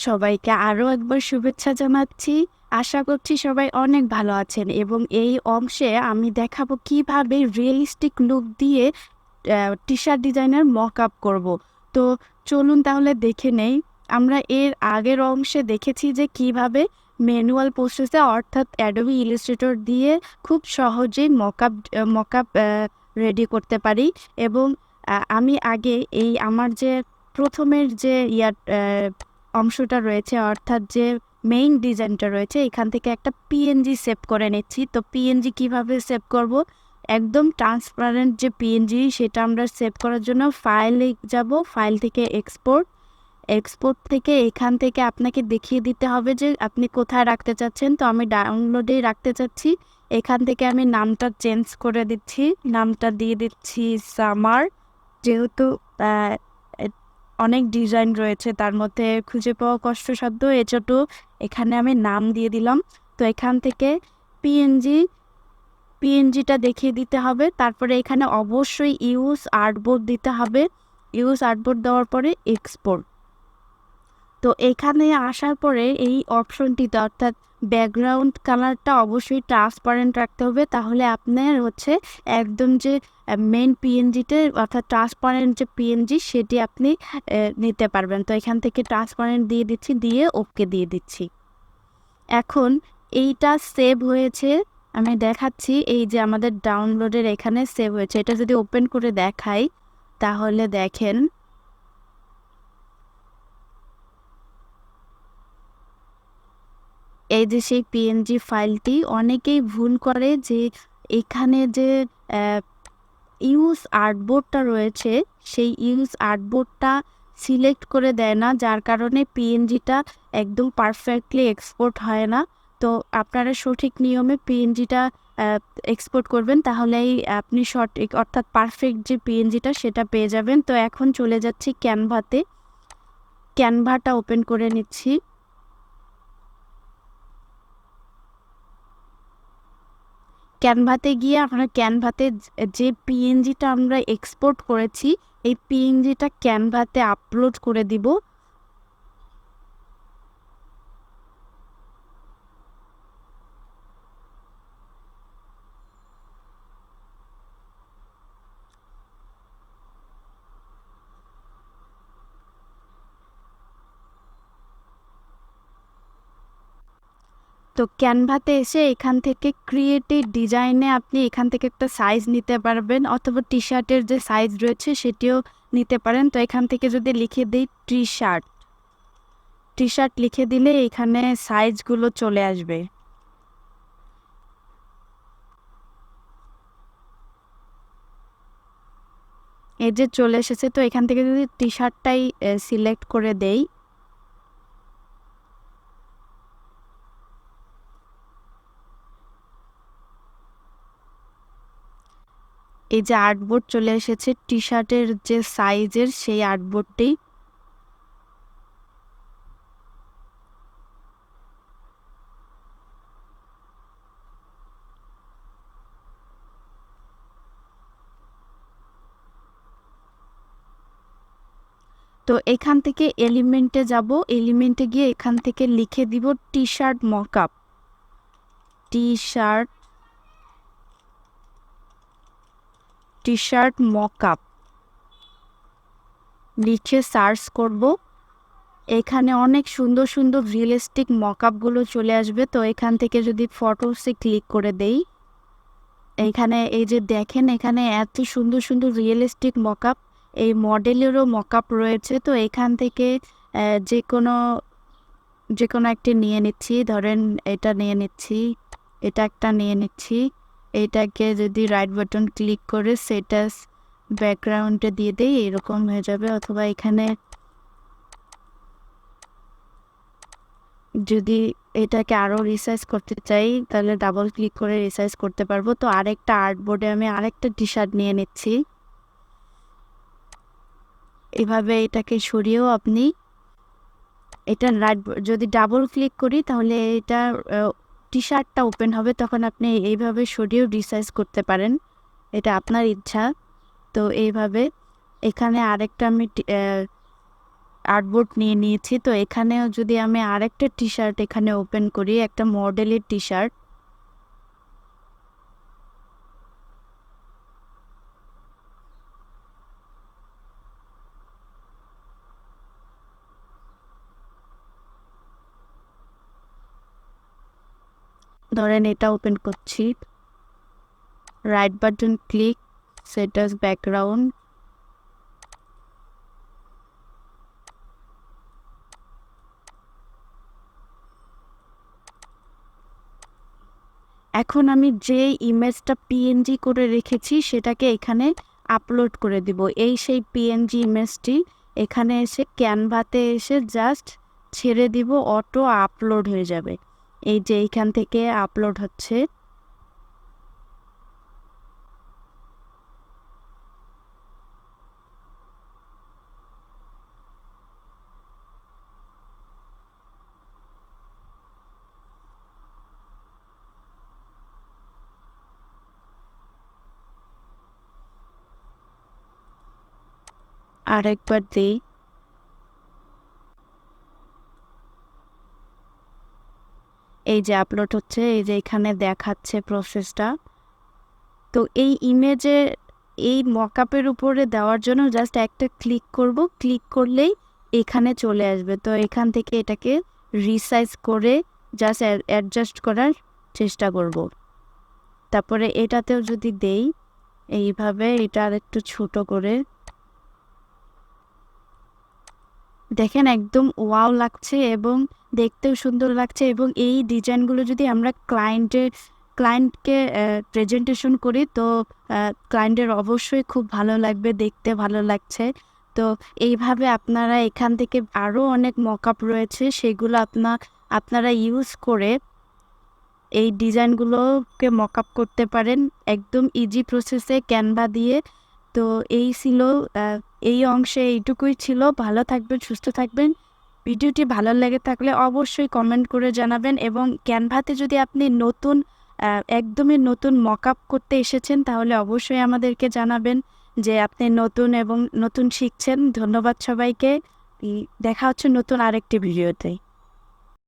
সবাইকে আরও একবার শুভেচ্ছা জানাচ্ছি। আশা করছি সবাই অনেক ভালো আছেন এবং এই অংশে আমি দেখাবো কিভাবে রিয়েলিস্টিক লুক দিয়ে টি-শার্ট ডিজাইনের মক-আপ করব। তো চলুন তাহলে দেখে নেই। আমরা এর আগের অংশে দেখেছি যে কিভাবে ম্যানুয়াল প্রসেসে অর্থাৎ অ্যাডোবি ইলাস্ট্রেটর দিয়ে খুব সহজেই মক-আপ রেডি করতে পারি এবং আমি আগে আমার যে প্রথমের যে অংশটা রয়েছে অর্থাৎ যে মেইন ডিজাইনটা রয়েছে এখান থেকে একটা পিএনজি সেভ করে নিচ্ছি। তো পিএনজি কিভাবে সেভ করব? একদম ট্রান্সপারেন্ট যে পিএনজি সেটা আমরা সেভ করার জন্য ফাইলে যাব, ফাইল থেকে এক্সপোর্ট থেকে এখান থেকে আপনাকে দেখিয়ে দিতে হবে যে আপনি কোথায় রাখতে চাচ্ছেন। তো আমি ডাউনলোডেই রাখতে চাচ্ছি। এখান থেকে আমি নামটা চেঞ্জ করে দিচ্ছি, নামটা দিয়ে দিচ্ছি সামার। যেহেতু অনেক ডিজাইন রয়েছে তার মধ্যে খুঁজে পাওয়া কষ্টসাধ্য, এজন্য এখানে আমি নাম দিয়ে দিলাম। তো এখান থেকে পিএনজিটা দেখিয়ে দিতে হবে। তারপরে এখানে অবশ্যই ইউজ আর্টবোর্ড দিতে হবে। ইউজ আর্টবোর্ড দেওয়ার পরে এক্সপোর্ট। তো এখানে আসার পরে এই অপশনটিতে অর্থাৎ ব্যাকগ্রাউন্ড কালারটা অবশ্যই ট্রান্সপারেন্ট রাখতে হবে, তাহলে আপনার একদম যে মেইন পিএনজিতে অর্থাৎ ট্রান্সপারেন্ট যে পিএনজি সেটি আপনি নিতে পারবেন। তো এখান থেকে ট্রান্সপারেন্ট দিয়ে দিচ্ছি, দিয়ে ওকে দিয়ে দিচ্ছি। এখন এইটা সেভ হয়েছে, আমি দেখাচ্ছি। এই যে আমাদের ডাউনলোডের এখানে সেভ হয়েছে, এটা যদি ওপেন করে দেখাই তাহলে দেখেন এই যে সেই পিএনজি ফাইলটি। অনেকেই ভুল করে যে এখানে যে ইউজ আর্টবোর্ডটা রয়েছে সেই ইউজ আর্টবোর্ডটা সিলেক্ট করে দেয় না, যার কারণে পিএনজিটা একদম পারফেক্টলি এক্সপোর্ট হয় না। তো আপনারা সঠিক নিয়মে পিএনজিটা এক্সপোর্ট করবেন, তাহলেই আপনি সঠিক অর্থাৎ পারফেক্ট যে পিএনজিটা সেটা পেয়ে যাবেন। তো এখন চলে যাচ্ছি ক্যানভাতে, ক্যানভাটা ওপেন করে নিচ্ছি। ক্যানভাতে গিয়ে আপনার ক্যানভাতে যে পিএনজিটা আমরা এক্সপোর্ট করেছি এই পিএনজিটা ক্যানভাতে আপলোড করে দিব। তো ক্যানভাতে এসে এখান থেকে ক্রিয়েটিভ ডিজাইনে আপনি এখান থেকে একটা সাইজ নিতে পারবেন, অথবা টি শার্টের যে সাইজ রয়েছে সেটিও নিতে পারেন। তো এখান থেকে যদি লিখে দিই টি শার্ট লিখে দিলে এখানে সাইজগুলো চলে আসবে। এই যে চলে এসেছে। তো এখান থেকে যদি টি শার্টটাই সিলেক্ট করে দেই, এই যে আর্টবোর্ড চলে এসেছে টি শার্টের যে সাইজের সেই আর্টবোর্ডটি। তো এখান থেকে এলিমেন্টে যাব, এলিমেন্টে গিয়ে এখান থেকে লিখে দিব T shirt mockup, T shirt mockup লিখে সার্চ করব। এখানে অনেক সুন্দর সুন্দর রিয়েলিস্টিক মকআপগুলো চলে আসবে। তো এখান থেকে যদি ফটোসে ক্লিক করে দেই, এখানে এই যে দেখেন এখানে এত সুন্দর সুন্দর রিয়েলিস্টিক মকআপ, এই মডেলেরও মকআপ রয়েছে। তো এখান থেকে যে কোনো একটি নিয়ে নিচ্ছি, ধরেন এটা নিয়ে নিচ্ছি, এটা একটা নিয়ে নিচ্ছি। এটাকে যদি রাইট বাটন ক্লিক করে সেটাস ব্যাকগ্রাউন্ডে দিয়ে দেই, এরকম হয়ে যাবে। অথবা এখানে যদি এটাকে আরও রিসাইজ করতে চাই তাহলে ডাবল ক্লিক করে রিসাইজ করতে পারবো। তো আরেকটা আর্টবোর্ডে আমি আরেকটা টি শার্ট নিয়ে নিচ্ছি। এভাবে এটাকে সরিয়েও আপনি এটা যদি ডাবল ক্লিক করি তাহলে এটা টি শার্টটা ওপেন হবে, তখন আপনি এইভাবে সরিয়েও রিসাইজ করতে পারেন, এটা আপনার ইচ্ছা। তো এইভাবে এখানে আরেকটা আমি আর্টবোর্ড নিয়ে নিয়েছি। তো এখানেও যদি আমি আরেকটা টি শার্ট এখানে ওপেন করি, একটা মডেলের টি শার্ট, ধরেন এটা ওপেন করছি, right button click, set as background. এখন আমি যে ইমেজটা পিএনজি করে রেখেছি সেটাকে এখানে আপলোড করে দিব। এই সেই পিএনজি ইমেজটি এখানে এসে ক্যানভাতে এসে জাস্ট ছেড়ে দিব, অটো আপলোড হয়ে যাবে। এই যে এইখান থেকে আপলোড হচ্ছে। আরেকবার দিই। এই যে আপলোড হচ্ছে, এই যে এখানে দেখাচ্ছে প্রসেসটা। তো এই ইমেজে এই মকআপের উপরে দেওয়ার জন্য জাস্ট একটা ক্লিক করব, ক্লিক করলেই এখানে চলে আসবে। তো এখান থেকে এটাকে রিসাইজ করে জাস্ট অ্যাডজাস্ট করার চেষ্টা করব। তারপরে এটাতেও যদি দেই এইভাবে, এটা আর একটু ছোট করে, দেখেন একদম ওয়াও লাগছে এবং দেখতেও সুন্দর লাগছে। এবং এই ডিজাইনগুলো যদি আমরা ক্লায়েন্টকে প্রেজেন্টেশন করি তো ক্লায়েন্টের অবশ্যই খুব ভালো লাগবে, দেখতে ভালো লাগছে। তো এইভাবে আপনারা এখান থেকে আরও অনেক মকআপ রয়েছে, সেগুলো আপনারা ইউজ করে এই ডিজাইনগুলোকে মকআপ করতে পারেন একদম ইজি প্রসেসে ক্যানভা দিয়ে। তো এই ছিল এই অংশে এইটুকুই ছিল। ভালো থাকবেন, সুস্থ থাকবেন। ভিডিওটি ভালো লেগে থাকলে অবশ্যই কমেন্ট করে জানাবেন। এবং ক্যানভাতে যদি আপনি একদমই নতুন মকআপ করতে এসেছেন তাহলে অবশ্যই আমাদেরকে জানাবেন যে আপনি নতুন এবং নতুন শিখছেন। ধন্যবাদ সবাইকে। দেখা হচ্ছে নতুন আরেকটি ভিডিওতে।